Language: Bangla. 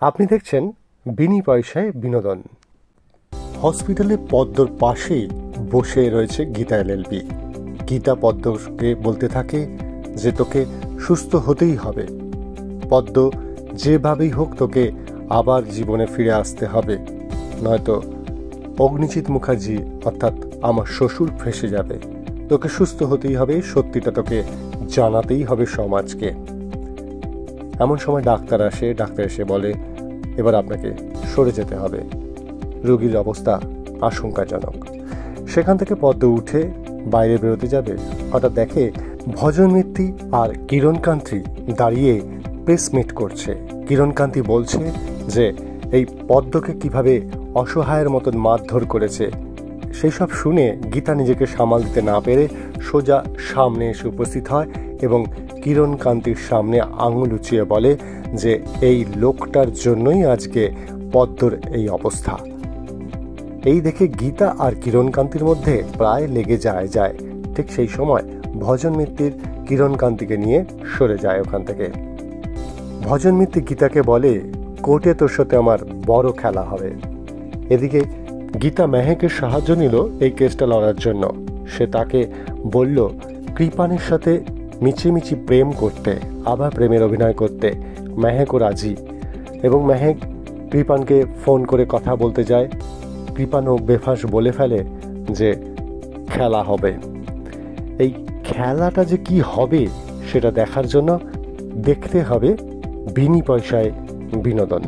আপনি দেখছেন বিনি পয়সায় বিনোদন। হসপিটালে পদ্মর পাশেই বসে রয়েছে গীতা এলএলবি। গীতা পদ্মকে বলতে থাকে যে তোকে সুস্থ হতেই হবে, পদ্ম যেভাবেই হোক তোকে আবার জীবনে ফিরে আসতে হবে, নয়তো অগ্নিজিৎ মুখার্জি অর্থাৎ আমার শ্বশুর ফেঁসে যাবে। তোকে সুস্থ হতেই হবে, সত্যিটা তোকে জানাতেই হবে সমাজকে। এমন সময় ডাক্তার এসে বলে এবার আপনাকে সরে যেতে হবে, রোগীর অবস্থা আশঙ্কাজনক। সেখান থেকে পদ্ম উঠে বাইরে বেরোতে যাবে, হঠাৎ দেখে ভজন মিত্তি আর কিরণকান্তি দাঁড়িয়ে প্রেস মিট করছে। কিরণকান্তি বলছে যে এই পদ্মকে কিভাবে অসহায়ের মতন মারধর করেছে। সেই সব শুনে গীতা নিজেকে সামাল দিতে না পেরে সোজা সামনে এসে উপস্থিত হয় এবং কিরণকান্তির সামনে আঙুল উঁচিয়ে বলে যে এই লোকটার জন্যই আজকে পদ্মর এই অবস্থা। এই দেখে গীতা আর কিরণকান্তির মধ্যে প্রায় লেগে যায়। ঠিক সেই সময় ভজন মিত্তির কিরণকান্তিকে নিয়ে সরে যায় ওখান থেকে। ভজন মিত্তি গীতাকে বলে কোর্টে তোর সাথে আমার বড় খেলা হবে। এদিকে গীতা মেহেকের সাহায্য নিল এই কেসটা লড়ার জন্য। সে তাকে বলল কৃপানের সাথে মিছিমিছি প্রেম করতে, আবার প্রেমের অভিনয় করতে। মেহেকও রাজি এবং মেহেক কৃপানকে ফোন করে কথা বলতে যায়। কৃপানও বেফাঁস বলে ফেলে যে খেলা হবে। এই খেলাটা যে কি হবে সেটা দেখার জন্য দেখতে হবে বিনি পয়সায় বিনোদন।